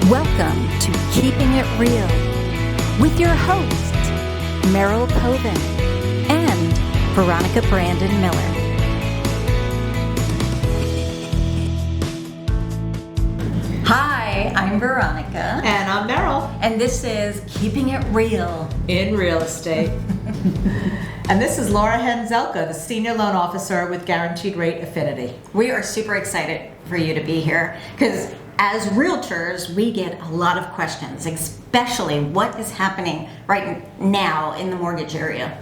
Welcome to Keeping It Real with your hosts, Merryl Koven and Veronica Brandon Miller. Hi, I'm Veronica. And I'm Merryl. And this is Keeping It Real in Real Estate. And this is Laura Hanzelka, the Senior Loan Officer with Guaranteed Rate Affinity. We are super excited for you to be here because as realtors, we get a lot of questions, especially what is happening right now in the mortgage area.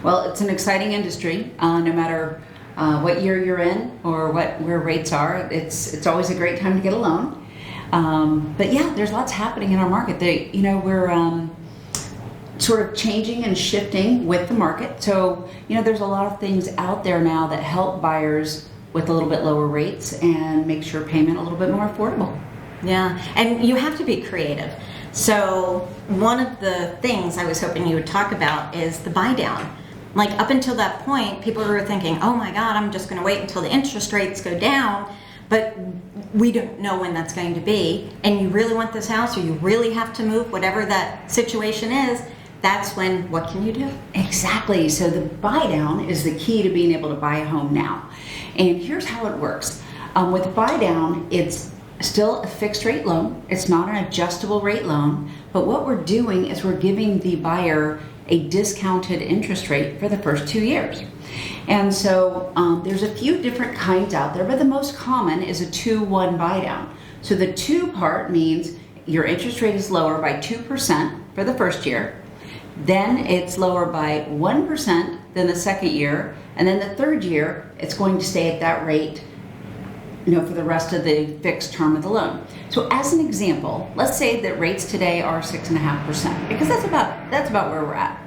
Well, it's an exciting industry. No matter what year you're in or where rates are, it's always a great time to get a loan. But yeah, there's lots happening in our market. We're sort of changing and shifting with the market. So, there's a lot of things out there now that help buyers with a little bit lower rates and make sure payment a little bit more affordable. Yeah, and you have to be creative. So one of the things I was hoping you would talk about is the buy down. Like up until that point, people were thinking, oh my God, I'm just going to wait until the interest rates go down. But we don't know when that's going to be. And you really want this house, or you really have to move, whatever that situation is. That's when, what can you do? Exactly. So the buy down is the key to being able to buy a home now. And here's how it works. With buy down, it's still a fixed rate loan. It's not an adjustable rate loan. But what we're doing is we're giving the buyer a discounted interest rate for the first 2 years. And so there's a few different kinds out there, but the most common is a 2-1 buy down. So the 2 part means your interest rate is lower by 2% for the first year. Then it's lower by 1% than the second year, and then the third year it's going to stay at that rate, for the rest of the fixed term of the loan. So as an example, let's say that rates today are 6.5%, because that's about where we're at.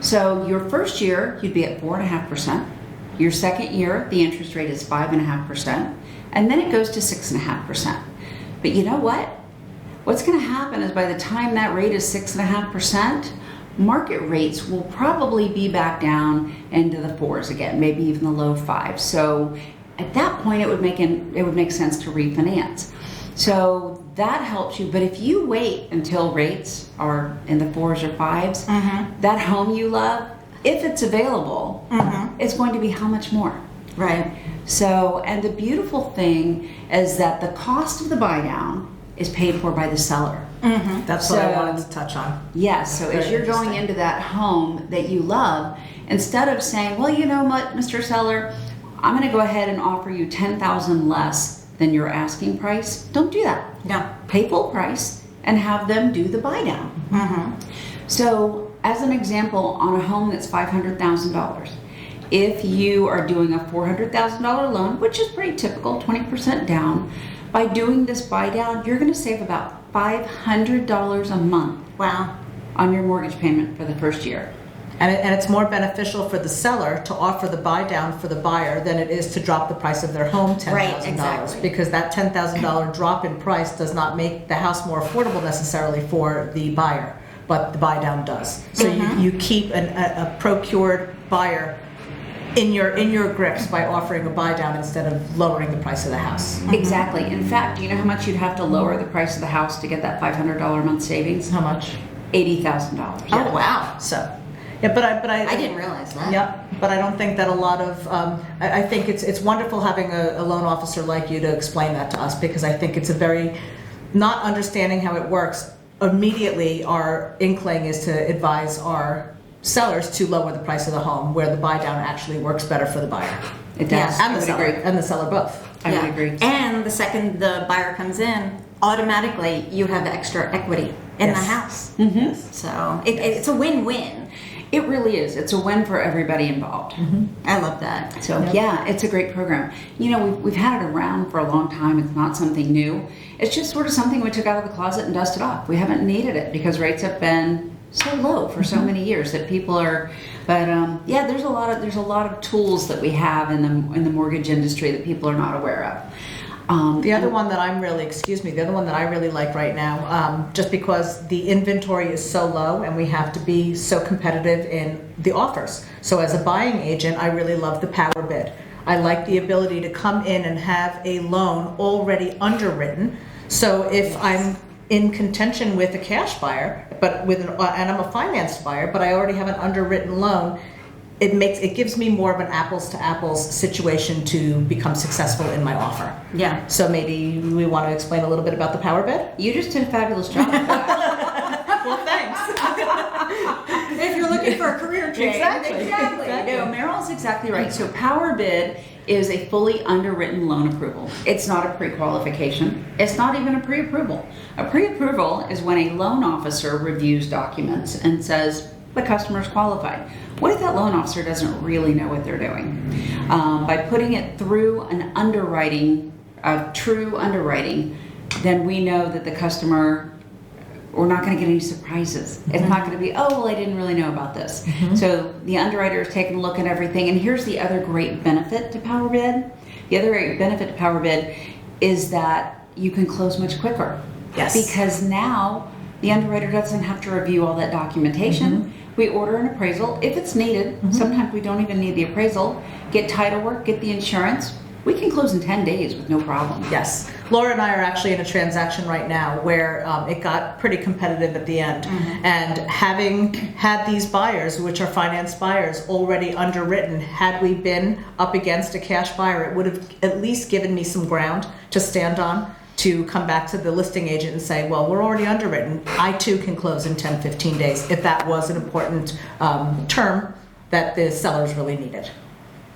So your first year you'd be at 4.5%. Your second year the interest rate is 5.5%, and then it goes to 6.5%. But you know what? What's going to happen is by the time that rate is 6.5%. Market rates will probably be back down into the 4s again, maybe even the low 5s. So at that point, it would make sense to refinance. So that helps you. But if you wait until rates are in the 4s or 5s, that home you love, if it's available, it's going to be how much more? Right. So, and the beautiful thing is that the cost of the buy down is paid for by the seller. That's what I wanted to touch on. Yes, so as you're going into that home that you love, instead of saying, well, you know what, Mr. Seller, I'm going to go ahead and offer you $10,000 less than your asking price, don't do that. No. Pay full price and have them do the buy down. So as an example, on a home that's $500,000, if you are doing a $400,000 loan, which is pretty typical, 20% down, by doing this buy down, you're going to save about $500 a month. Wow. On your mortgage payment for the first year. And it's more beneficial for the seller to offer the buy down for the buyer than it is to drop the price of their home $10,000. Right, exactly. Because that $10,000 drop in price does not make the house more affordable necessarily for the buyer, but the buy down does. So you keep a procured buyer in your grips by offering a buy down instead of lowering the price of the house. Exactly. In fact, do you know how much you'd have to lower the price of the house to get that $500 a month savings? How much? $80,000. Oh, wow. So, yeah, but I didn't realize that. Yeah, but I don't think that a lot of I think it's wonderful having a loan officer like you to explain that to us, because I think it's a very, not understanding how it works, immediately our inkling is to advise our sellers to lower the price of the home, where the buy down actually works better for the buyer. It does. Yeah, And the seller. And the seller both. I would agree. And the second the buyer comes in, automatically you have extra equity in the house. So it's a win-win. It really is. It's a win for everybody involved. I love that. So yeah, it's a great program. We've had it around for a long time. It's not something new. It's just sort of something we took out of the closet and dusted off. We haven't needed it because rates have been so low for so many years that people are. But there's a lot of tools that we have in the mortgage industry that people are not aware of. The other one that I really like right now, just because the inventory is so low and we have to be so competitive in the offers. So as a buying agent, I really love the power bid. I like the ability to come in and have a loan already underwritten. So if I'm in contention with a cash buyer, but and I'm a financed buyer, but I already have an underwritten loan, it gives me more of an apples to apples situation to become successful in my offer. Yeah. So maybe we want to explain a little bit about the power bid? You just did a fabulous job. Well, thanks. If you're looking for a career change. Exactly. No, Merrill's exactly right. So power bid is a fully underwritten loan approval. It's not a pre-qualification. It's not even a pre-approval. A pre-approval is when a loan officer reviews documents and says the customer is qualified. What if that loan officer doesn't really know what they're doing? By putting it through an underwriting, a true underwriting, then we know that the customer, we're not going to get any surprises. It's not going to be, oh, well, I didn't really know about this. So the underwriter is taking a look at everything. And here's the other great benefit to power bid. The other great benefit to power bid is that you can close much quicker. Yes. Because now the underwriter doesn't have to review all that documentation. We order an appraisal if it's needed. Sometimes we don't even need the appraisal. Get title work, get the insurance. We can close in 10 days with no problem. Yes. Laura and I are actually in a transaction right now where it got pretty competitive at the end. And having had these buyers, which are financed buyers, already underwritten, had we been up against a cash buyer, it would have at least given me some ground to stand on to come back to the listing agent and say, well, we're already underwritten. I too can close in 10, 15 days if that was an important term that the sellers really needed.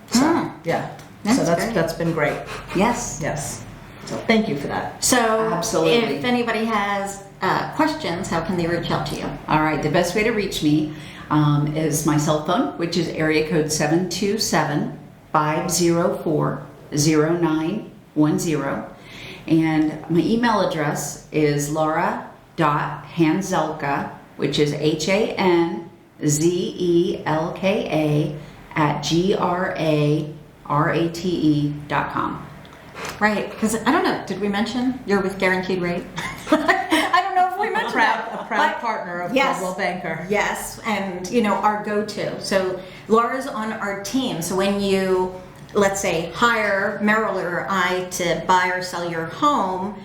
So, yeah. That's been great. Yes. Yes. So thank you for that. So Absolutely. if anybody has questions, how can they reach out to you? All right, the best way to reach me is my cell phone, which is area code 727-504-0910. And my email address is laura.hanzelka, which is HANZELKA @GRARATE.com. Right, because I don't know, did we mention you're with Guaranteed Rate? I don't know if we mentioned that. A proud partner of Coldwell Banker. Yes, and our go-to. So Laura's on our team, so when you, let's say, hire Merryl or I to buy or sell your home,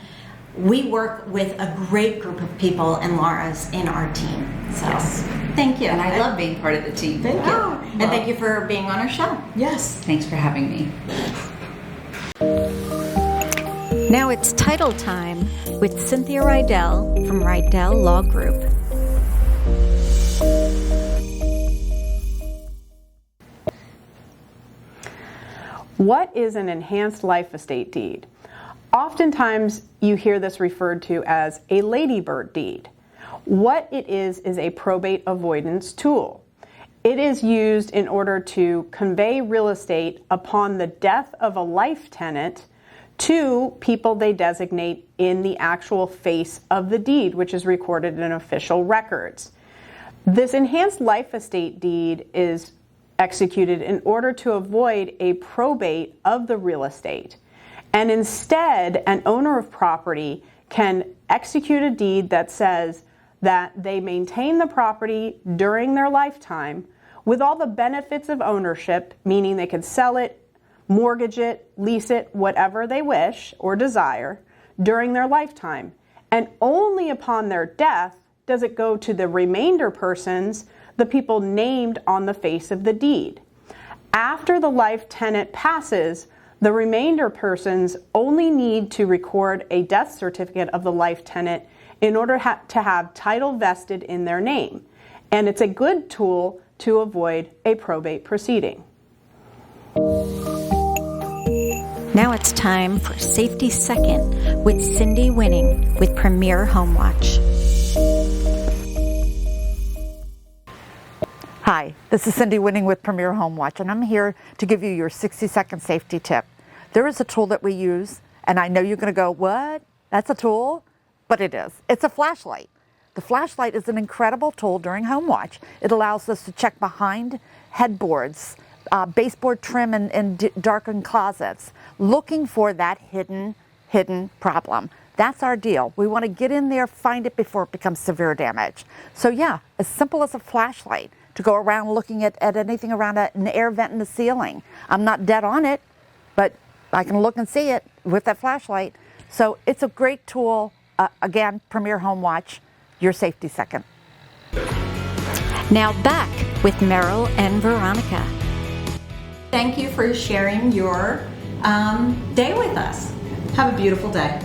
we work with a great group of people, and Laura's in our team. So thank you. And I love being part of the team. Thank you. And thank you for being on our show. Yes. Thanks for having me. Now it's title time with Cynthia Riddell from Riddell Law Group. What is an enhanced life estate deed? Oftentimes you hear this referred to as a ladybird deed. What it is a probate avoidance tool. It is used in order to convey real estate upon the death of a life tenant to people they designate in the actual face of the deed, which is recorded in official records. This enhanced life estate deed is executed in order to avoid a probate of the real estate. And instead, an owner of property can execute a deed that says that they maintain the property during their lifetime with all the benefits of ownership, meaning they can sell it, mortgage it, lease it, whatever they wish or desire during their lifetime. And only upon their death does it go to the remainder persons, the people named on the face of the deed. After the life tenant passes, the remainder persons only need to record a death certificate of the life tenant in order to have title vested in their name. And it's a good tool to avoid a probate proceeding. Now it's time for Safety Second with Cindy Winning with Premier Home Watch. Hi, this is Cindy Winning with Premier Home Watch, and I'm here to give you your 60-second safety tip. There is a tool that we use, and I know you're going to go, what? That's a tool? But it is. It's a flashlight. The flashlight is an incredible tool during Home Watch. It allows us to check behind headboards, baseboard trim and darkened closets, looking for that hidden problem. That's our deal. We want to get in there, find it before it becomes severe damage. So yeah, as simple as a flashlight to go around looking at anything around an air vent in the ceiling. I'm not dead on it, but I can look and see it with that flashlight. So it's a great tool Again, Premier Home Watch, your safety second. Now back with Merryl and Veronica. Thank you for sharing your day with us. Have a beautiful day.